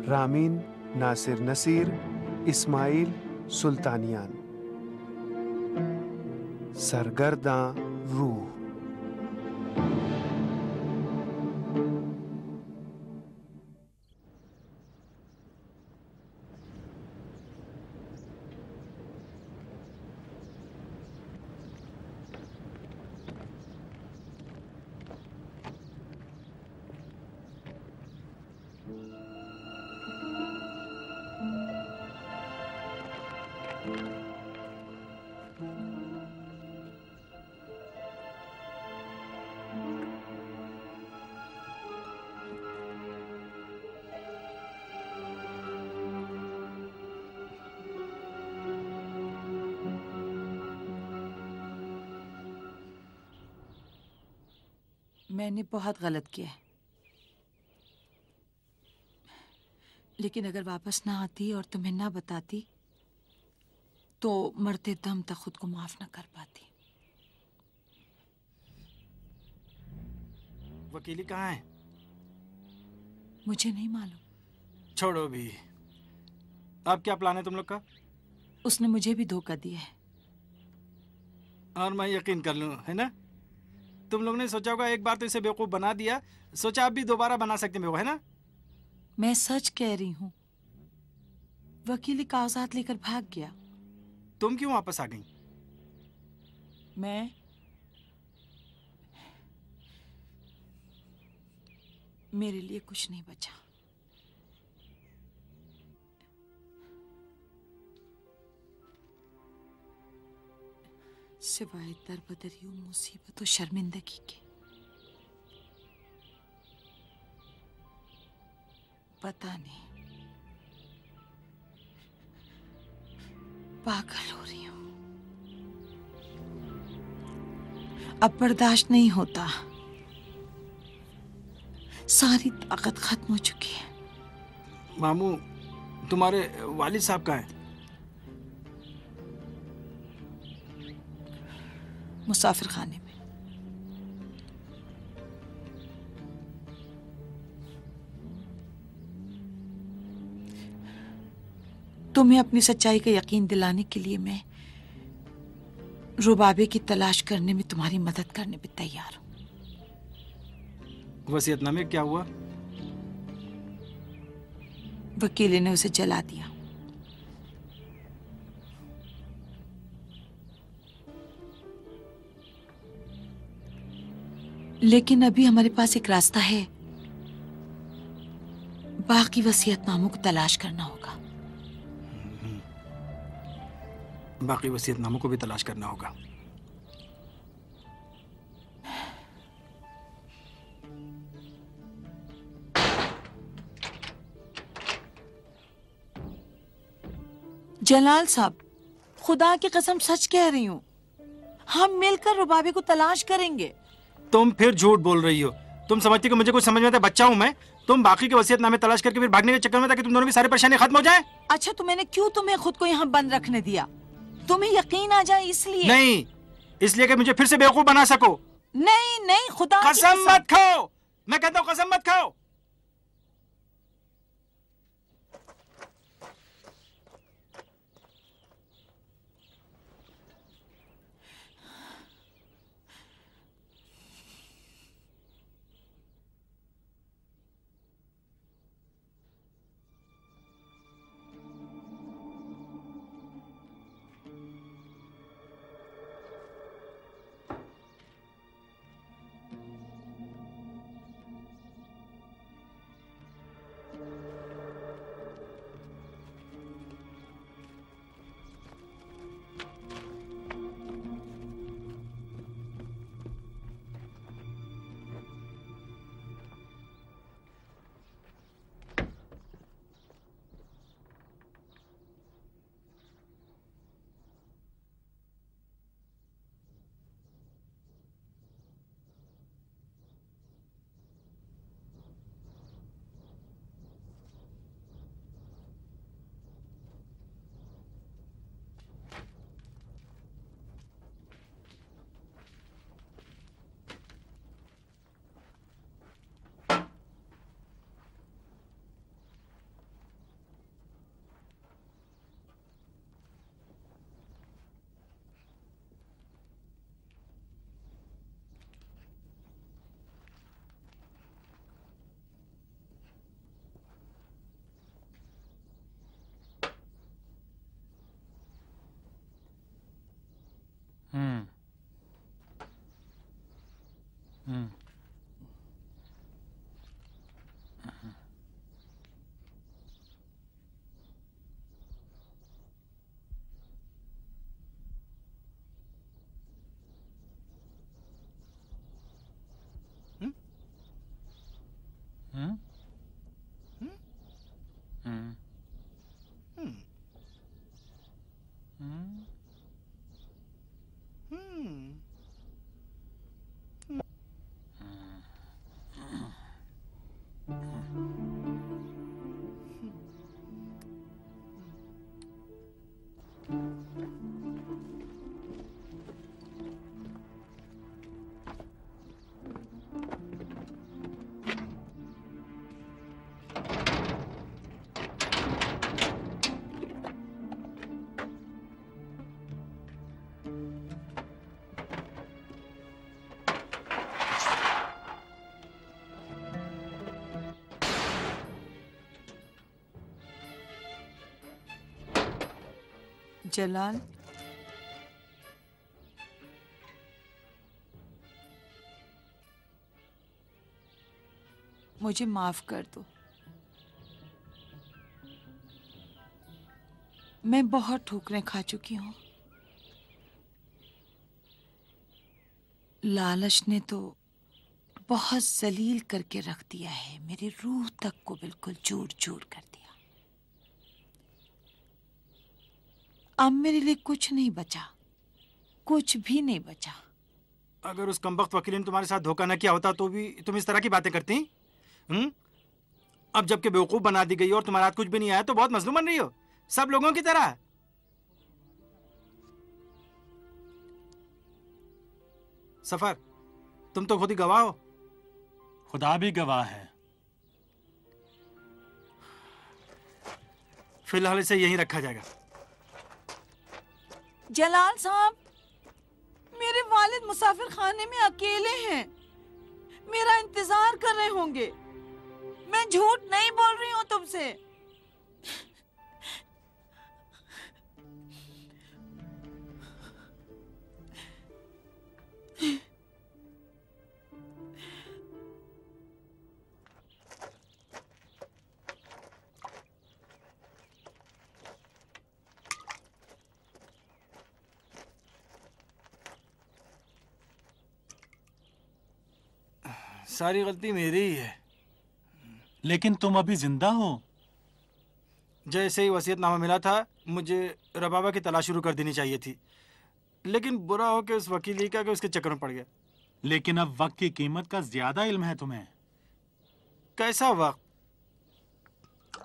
रामीन नासिर नसीर, इस्माइल सुल्तानियान। सरगर्दां रूह। मैंने बहुत गलत किया है, लेकिन अगर वापस ना आती और तुम्हें ना बताती तो मरते दम तक खुद को माफ ना कर पाती। वकीली कहाँ है? मुझे नहीं मालूम। छोड़ो भी। अब क्या प्लान है तुम लोग का? उसने मुझे भी धोखा दिया है। और मैं यकीन कर लूं, है ना? तुम लोग ने सोचा होगा एक बार तो इसे बेवकूफ बना दिया, सोचा आप भी दोबारा बना सकते हो, है ना? मैं सच कह रही हूँ। वकीली कागजात लेकर भाग गया। तुम क्यों वापस आ गई? मैं मेरे लिए कुछ नहीं बचा। सिवाय दरबदरी, मुसीबत और शर्मिंदगी के। पता नहीं, पागल हो रही हूं। अब बर्दाश्त नहीं होता। सारी ताकत खत्म हो चुकी है। मामू, तुम्हारे वालिद साहब कहाँ हैं? मुसाफिर खाने में। तुम्हें अपनी सच्चाई का यकीन दिलाने के लिए मैं रुबाबे की तलाश करने में तुम्हारी मदद करने पे तैयार हूं। वसीयतनामे क्या हुआ? वकील ने उसे जला दिया। लेकिन अभी हमारे पास एक रास्ता है। बाकी वसीयतनामों को तलाश करना होगा। बाकी वसीयतनामों को भी तलाश करना होगा। जलाल साहब, खुदा की कसम सच कह रही हूँ, हम मिलकर रुबाबे को तलाश करेंगे। तुम फिर झूठ बोल रही हो। तुम समझती कि मुझे कुछ समझ में आता? बच्चा हूं मैं। तुम बाकी के वसीयतनामे तलाश करके फिर भागने के चक्कर में, ताकि तुम दोनों की सारी परेशानी खत्म हो जाए। अच्छा, तो मैंने क्यों तुम्हें खुद को यहाँ बंद रखने दिया? तुम्हें यकीन आ जाए इसलिए? नहीं, इसलिए कि मुझे फिर से बेवकूफ बना सको। नहीं नहीं, खुदा की कसम मत खाओ। मैं कहता हूँ कसम मत खाओ। हम्म हम्म हम्म? हम्म हम्म? हम्म हम्म? हम्म हम्म? जलाल, मुझे माफ कर दो। मैं बहुत ठोकरें खा चुकी हूँ। लालच ने तो बहुत जलील करके रख दिया है, मेरी रूह तक को बिल्कुल चूर चूर कर दिया। अब मेरे लिए कुछ नहीं बचा, कुछ भी नहीं बचा। अगर उस कमबख्त वकील ने तुम्हारे साथ धोखा न किया होता तो भी तुम इस तरह की बातें करती? अब जबकि बेवकूफ बना दी गई और तुम्हारे हाथ कुछ भी नहीं आया तो बहुत मजलूम बन रही हो, सब लोगों की तरह। सफर, तुम तो खुद ही गवाह हो। खुदा भी गवाह है। फिलहाल इसे यहीं रखा जाएगा। जलाल साहब, मेरे वालिद मुसाफिर खाने में अकेले हैं, मेरा इंतजार कर रहे होंगे। मैं झूठ नहीं बोल रही हूँ तुमसे। सारी गलती मेरी ही है। लेकिन तुम अभी जिंदा हो। जैसे ही वसीयतनामा मिला था मुझे रबाबा की तलाश शुरू कर देनी चाहिए थी, लेकिन बुरा हो कि उस वकील का कि उसके चक्कर में पड़ गया। लेकिन अब वक्त की कीमत का ज्यादा इल्म है तुम्हें। कैसा वक्त?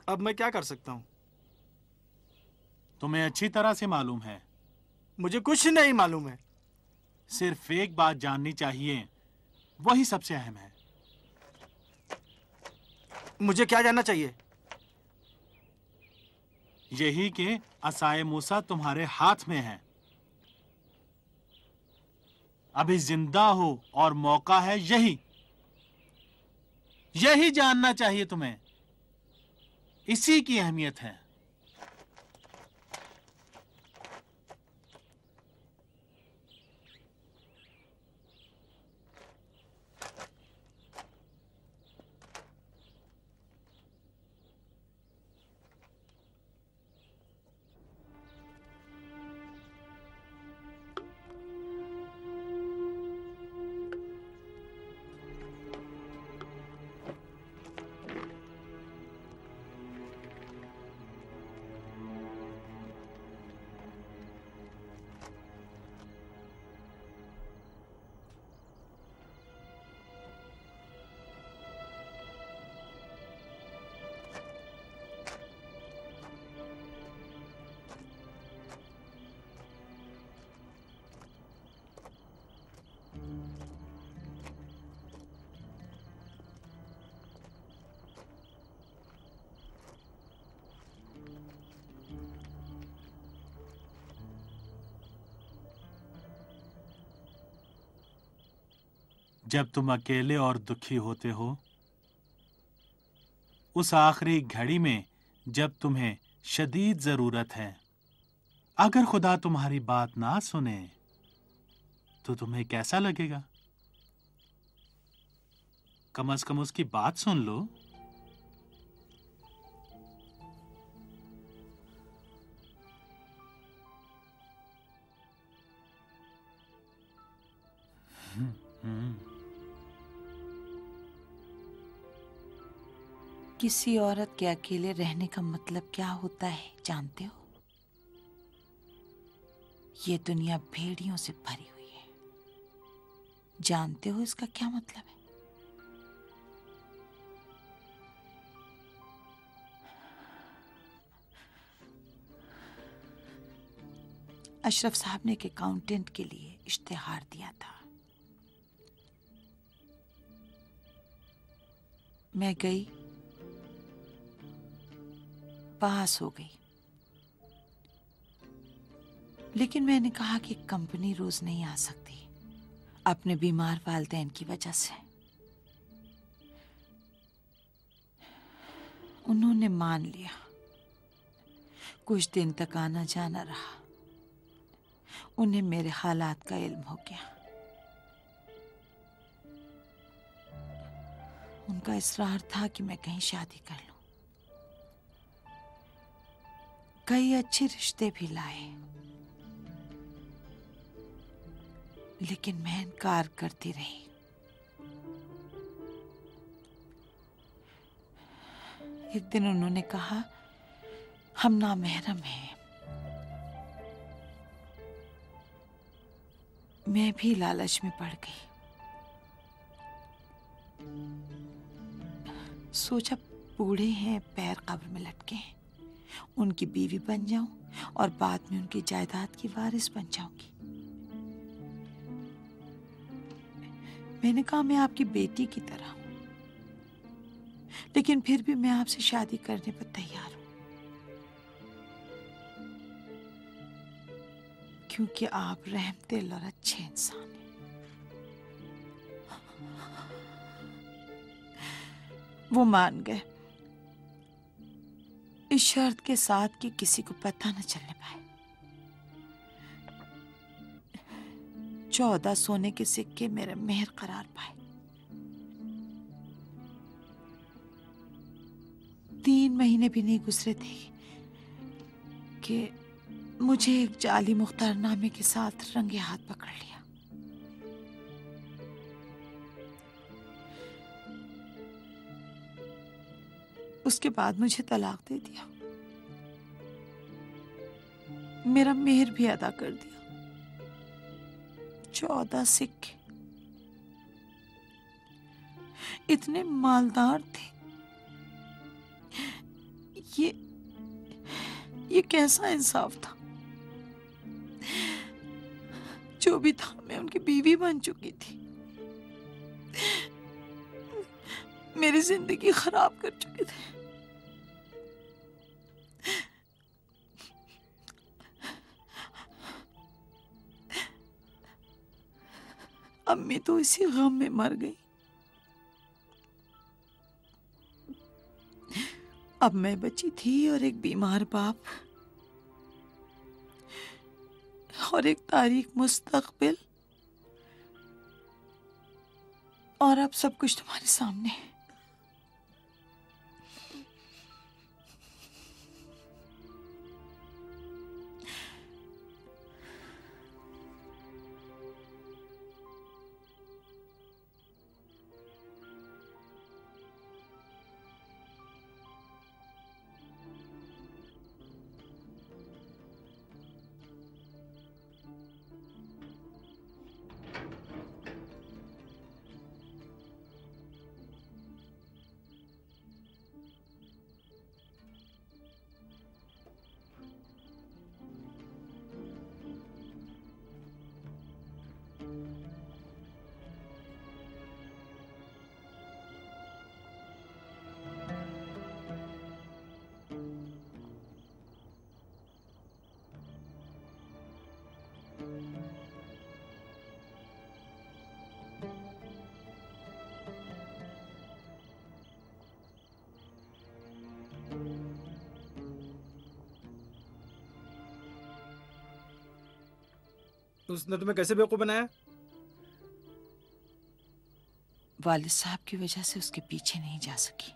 अब मैं क्या कर सकता हूँ? तुम्हें अच्छी तरह से मालूम है। मुझे कुछ नहीं मालूम है। सिर्फ एक बात जाननी चाहिए, वही सबसे अहम है। मुझे क्या जानना चाहिए? यही कि असाए मूसा तुम्हारे हाथ में है। अभी जिंदा हो और मौका है यही जानना चाहिए तुम्हें। इसी की अहमियत है। जब तुम अकेले और दुखी होते हो, उस आखिरी घड़ी में जब तुम्हें शदीद जरूरत है, अगर खुदा तुम्हारी बात ना सुने तो तुम्हें कैसा लगेगा? कम से कम उसकी बात सुन लो। किसी औरत के अकेले रहने का मतलब क्या होता है जानते हो? ये दुनिया भेड़ियों से भरी हुई है। जानते हो इसका क्या मतलब है? अशरफ साहब ने एक अकाउंटेंट के लिए इश्तिहार दिया था। मैं गई, पास हो गई, लेकिन मैंने कहा कि कंपनी रोज नहीं आ सकती अपने बीमार वालिदैन की वजह से। उन्होंने मान लिया। कुछ दिन तक आना जाना रहा। उन्हें मेरे हालात का इल्म हो गया। उनका इसरार था कि मैं कहीं शादी कर लूं। कई अच्छे रिश्ते भी लाए, लेकिन मैं इनकार करती रही। एक दिन उन्होंने कहा, हम नामहरम हैं। मैं भी लालच में पड़ गई। सोचा बूढ़े हैं, पैर कब्र में लटके हैं, उनकी बीवी बन जाऊं और बाद में उनकी जायदाद की वारिस बन जाऊंगी। मैंने कहा मैं आपकी बेटी की तरह हूं, लेकिन फिर भी मैं आपसे शादी करने पर तैयार हूं, क्योंकि आप रहमदिल और अच्छे इंसान हैं। वो मान गए, इस शर्त के साथ कि किसी को पता न चलने पाए। 14 सोने के सिक्के मेरे मेहर करार पाए। 3 महीने भी नहीं गुजरे थे कि मुझे एक जाली मुख्तारनामे के साथ रंगे हाथ पकड़ लिया। उसके बाद मुझे तलाक दे दिया, मेरा मेहर भी अदा कर दिया। 14 सिक्के। इतने मालदार थे। ये कैसा इंसाफ था? जो भी था, मैं उनकी बीवी बन चुकी थी। मेरी जिंदगी खराब कर चुके थे। अम्मी तो इसी गम में मर गई। अब मैं बची थी और एक बीमार बाप और एक तारीख मुस्तकबिल, और अब सब कुछ तुम्हारे सामने है। उसने तुम्हें कैसे बेवकूफ बनाया? वालिद साहब की वजह से उसके पीछे नहीं जा सकी।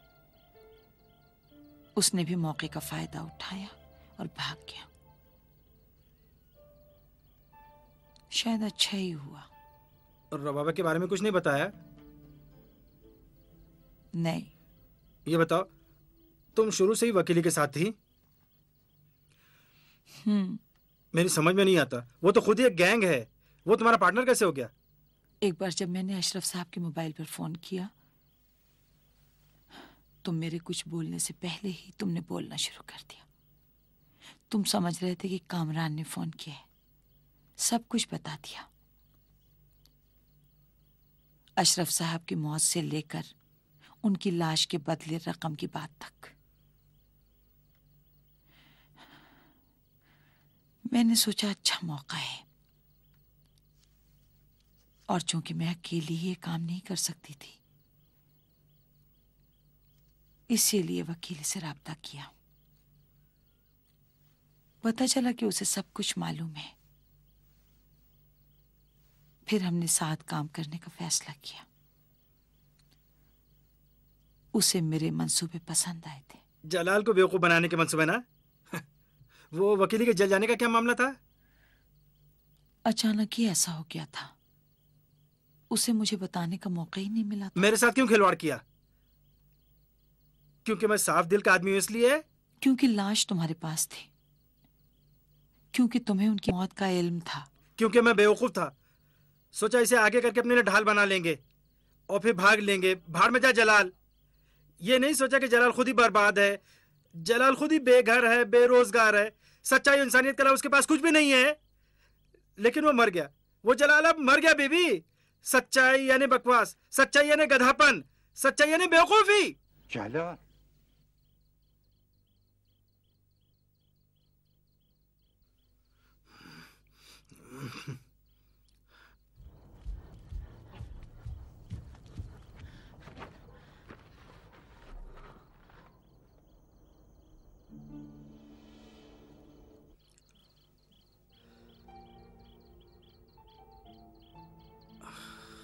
उसने भी मौके का फायदा उठाया और भाग गया। शायद अच्छा ही हुआ। और रबाबा के बारे में कुछ नहीं बताया? नहीं। ये बताओ, तुम शुरू से ही वकीली के साथ थी? मेरी समझ में नहीं आता, वो तो खुद ही एक गैंग है, वो तुम्हारा पार्टनर कैसे हो गया? एक बार जब मैंने अशरफ साहब के मोबाइल पर फोन किया तो मेरे कुछ बोलने से पहले ही तुमने बोलना शुरू कर दिया। तुम समझ रहे थे कि कामरान ने फोन किया है, सब कुछ बता दिया। अशरफ साहब की मौत से लेकर उनकी लाश के बदले रकम की बात तक। मैंने सोचा अच्छा मौका है, और चूंकि मैं अकेली ये काम नहीं कर सकती थी, इसीलिए वकील से राब्ता किया। पता चला कि उसे सब कुछ मालूम है। फिर हमने साथ काम करने का फैसला किया। उसे मेरे मंसूबे पसंद आए थे। जलाल को बेवकूफ बनाने के मंसूबे ना? वो वकीली के जल जाने का क्या मामला था? अचानक ही ऐसा हो गया था। उसे मुझे बताने का मौका ही नहीं मिला था। मेरे साथ क्यों खिलवाड़ किया? क्योंकि मैं साफ दिल का आदमी हूं इसलिए? क्योंकि लाश तुम्हारे पास थी, क्योंकि तुम्हें उनकी मौत का इल्म था। क्योंकि मैं बेवकूफ था। सोचा इसे आगे करके अपने लिए ढाल बना लेंगे और फिर भाग लेंगे। भाड़ में जा जलाल। ये नहीं सोचा कि जलाल खुद ही बर्बाद है, जलाल खुद ही बेघर है, बेरोजगार है, सच्चाई इंसानियत के अलावा उसके पास कुछ भी नहीं है। लेकिन वो मर गया। वो जलाल अब मर गया बेबी। सच्चाई यानी बकवास, सच्चाई यानी गधापन, सच्चाई यानी बेवकूफी। जलाल,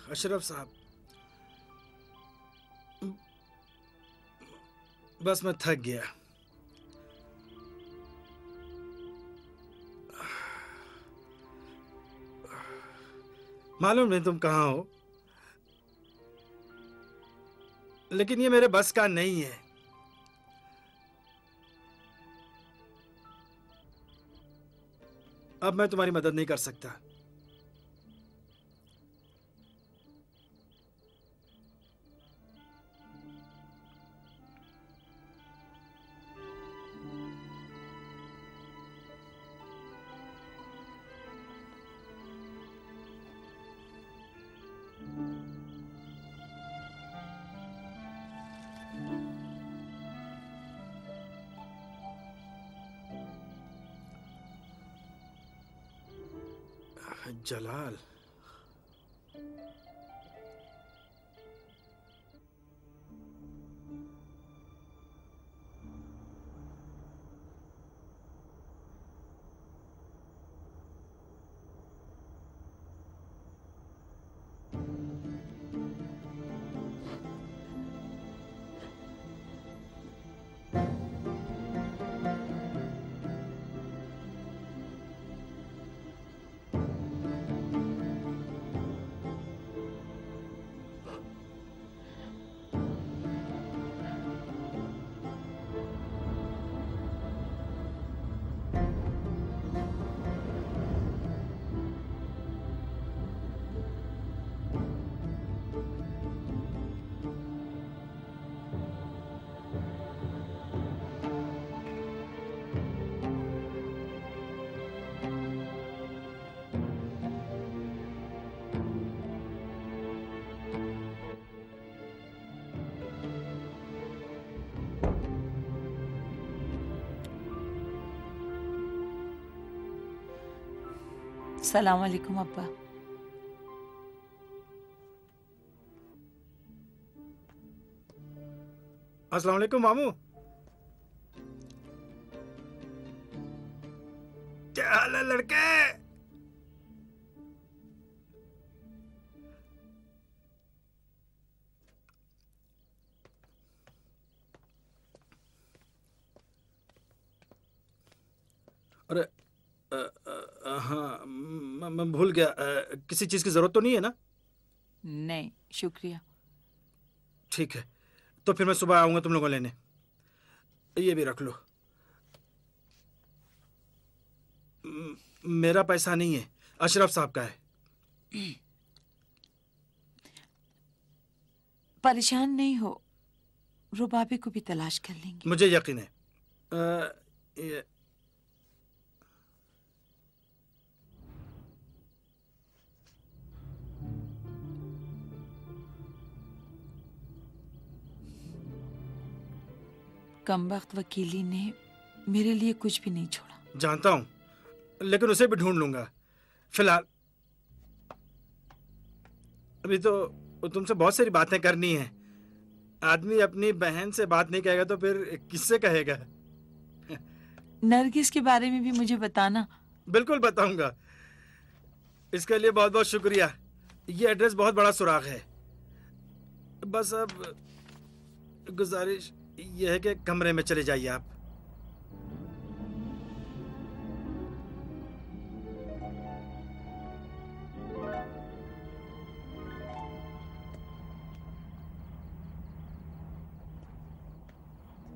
अशरफ साहब, बस मैं थक गया। मालूम नहीं तुम कहाँ हो, लेकिन ये मेरे बस का नहीं है। अब मैं तुम्हारी मदद नहीं कर सकता। जलाल, सलाम अलैकुम अब्बा। अस्सलाम वालेकुम मामू। क्या हाल है लड़के? अरे हाँ, मैं भूल गया। किसी चीज़ की ज़रूरत तो नहीं है ना? नहीं शुक्रिया। ठीक है, तो फिर मैं सुबह आऊँगा तुम लोगों को लेने। ये भी रख लो। मेरा पैसा नहीं है, अशरफ साहब का है। परेशान नहीं हो, रुबाबे को भी तलाश कर लेंगे। मुझे यकीन है। ये कमबख्त वकीली ने मेरे लिए कुछ भी नहीं छोड़ा। जानता हूँ, लेकिन उसे भी ढूंढ लूंगा। फिलहाल अभी तो तुमसे बहुत सारी बातें करनी है। आदमी अपनी बहन से बात नहीं कहेगा तो फिर किससे कहेगा? नरगिस के बारे में भी मुझे बताना। बिल्कुल बताऊंगा। इसके लिए बहुत बहुत शुक्रिया। ये एड्रेस बहुत बड़ा सुराग है। बस अब गुजारिश ये है कि कमरे में चले जाइए आप।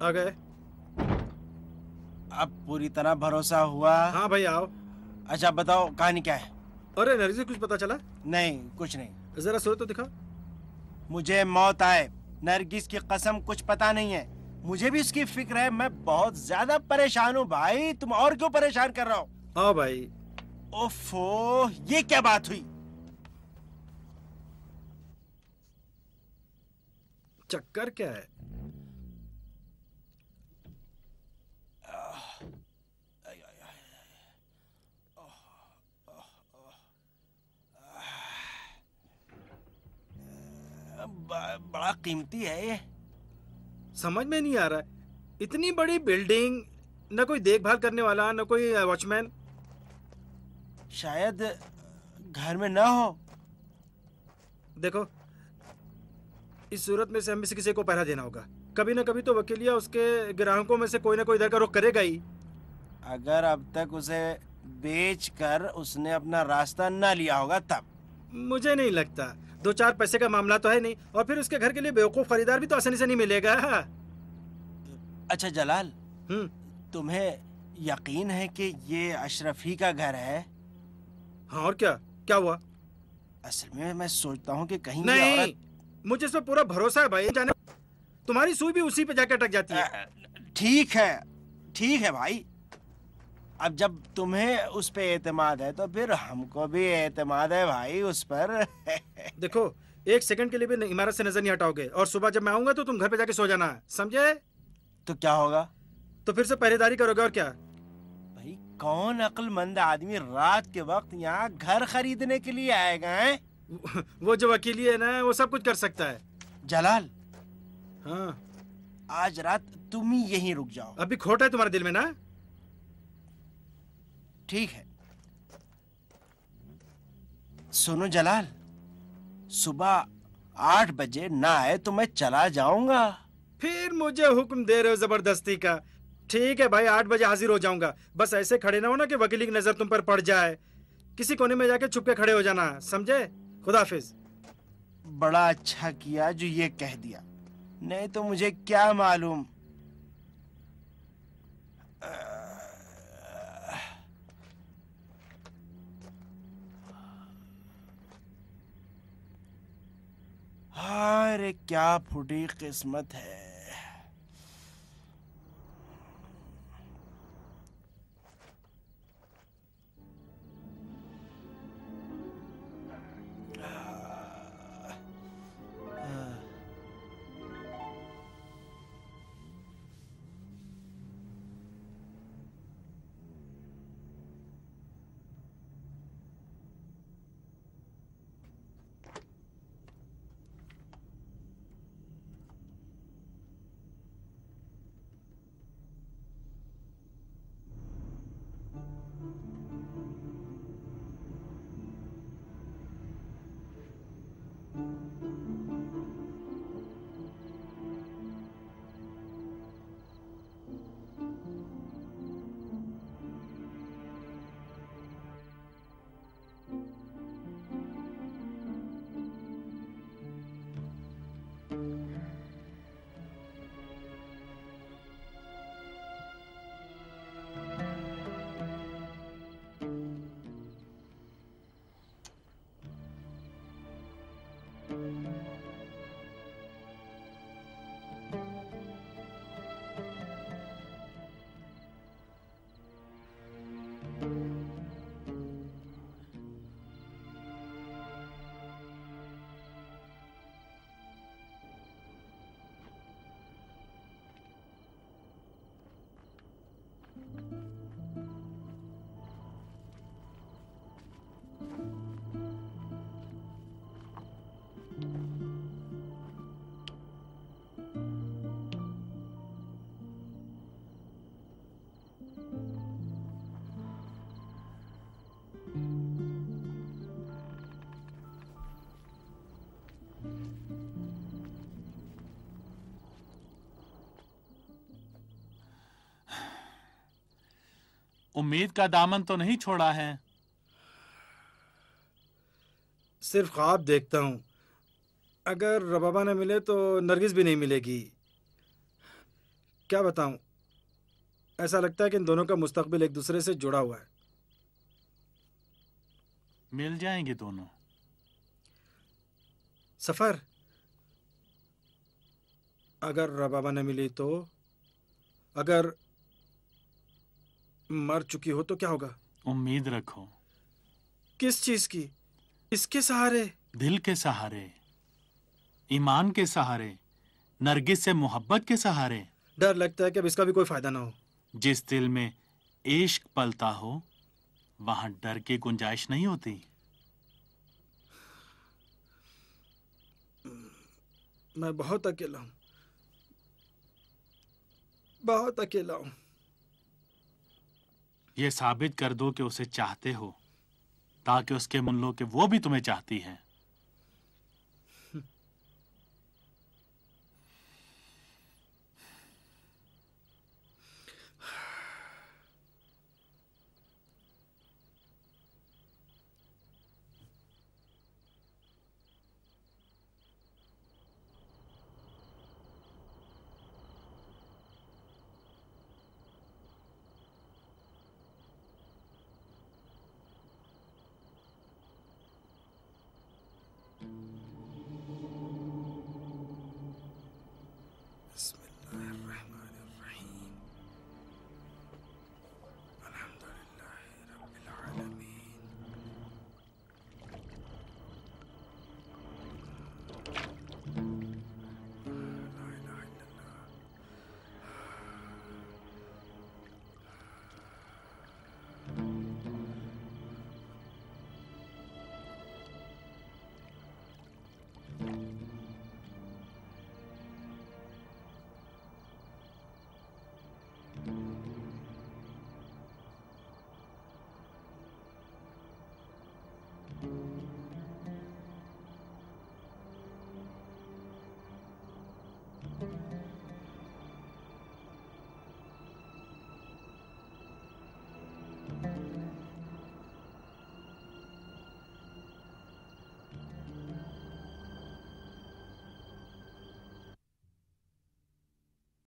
आ गए? अब पूरी तरह भरोसा हुआ? हाँ भाई आओ। अच्छा बताओ कहानी क्या है? अरे नरगिस कुछ पता चला? नहीं कुछ नहीं। जरा सूरत तो दिखा। मुझे मौत आए, नरगिस की कसम कुछ पता नहीं है। मुझे भी इसकी फिक्र है। मैं बहुत ज्यादा परेशान हूँ भाई। तुम और क्यों परेशान कर रहा हो? हाँ भाई। ओफो, ये क्या बात हुई? चक्कर क्या है? बड़ा कीमती है ये। समझ में नहीं आ रहा है। इतनी बड़ी बिल्डिंग, न कोई देखभाल करने वाला, न कोई वॉचमैन। शायद घर में ना हो। देखो, इस सूरत में से हमें से किसी को पहरा देना होगा। कभी न कभी तो वकीलिया उसके ग्राहकों में से कोई ना कोई इधर का रुख करेगा ही। अगर अब तक उसे बेचकर उसने अपना रास्ता न लिया होगा तब। मुझे नहीं लगता। 2-4 पैसे का मामला तो है नहीं, और फिर उसके घर के लिए बेवकूफ खरीदार भी तो आसानी से नहीं मिलेगा। अच्छा जलाल, हम्म। तुम्हें यकीन है कि ये अशरफी का घर है? हाँ और क्या? क्या हुआ? असल में मैं सोचता हूँ कि कहीं ये नहीं, औरत। मुझे इस पर पूरा भरोसा है भाई। जाने तुम्हारी सुई भी उसी पे जाकर अटक जाती है। ठीक है भाई। अब जब तुम्हें उस पे एतमाद है तो फिर हमको भी एतमाद है भाई उस पर। देखो, 1 सेकंड के लिए भी इमारत से नजर नहीं हटाओगे, और सुबह जब मैं आऊंगा तो तुम घर पे जाके सो जाना, समझे? तो क्या होगा? तो फिर से पहरेदारी करोगे, और क्या? भाई कौन अक्लमंद आदमी रात के वक्त यहाँ घर खरीदने के लिए आएगा है? वो जो वकीली है ना, वो सब कुछ कर सकता है। जलाल, हाँ। आज रात तुम ही यहीं रुक जाओ। अभी खोट है तुम्हारे दिल में ना? ठीक है। सुनो जलाल, सुबह 8 बजे ना आए तो मैं चला जाऊंगा। फिर मुझे हुक्म दे रहे हो जबरदस्ती का? ठीक है भाई, 8 बजे हाजिर हो जाऊंगा। बस ऐसे खड़े ना हो ना कि वकीली की नजर तुम पर पड़ जाए। किसी कोने में जाके छुप के खड़े हो जाना, समझे? खुदा हाफिज। बड़ा अच्छा किया जो ये कह दिया, नहीं तो मुझे क्या मालूम। अरे क्या फूटी किस्मत है। उम्मीद का दामन तो नहीं छोड़ा है। सिर्फ ख्वाब देखता हूँ। अगर रबाबा न मिले तो नरगिस भी नहीं मिलेगी। क्या बताऊं, ऐसा लगता है कि इन दोनों का मुस्तकबिल एक दूसरे से जुड़ा हुआ है। मिल जाएंगे दोनों। सफर, अगर रबाबा न मिली तो, अगर मर चुकी हो तो क्या होगा? उम्मीद रखो। किस चीज की? किसके सहारे? दिल के सहारे, ईमान के सहारे, नरगिस से मोहब्बत के सहारे। डर लगता है कि अब इसका भी कोई फायदा ना हो। जिस दिल में इश्क पलता हो वहां डर की गुंजाइश नहीं होती। मैं बहुत अकेला हूं, बहुत अकेला हूं। ये साबित कर दो कि उसे चाहते हो, ताकि उसके मुल्लों के वो भी तुम्हें चाहती है।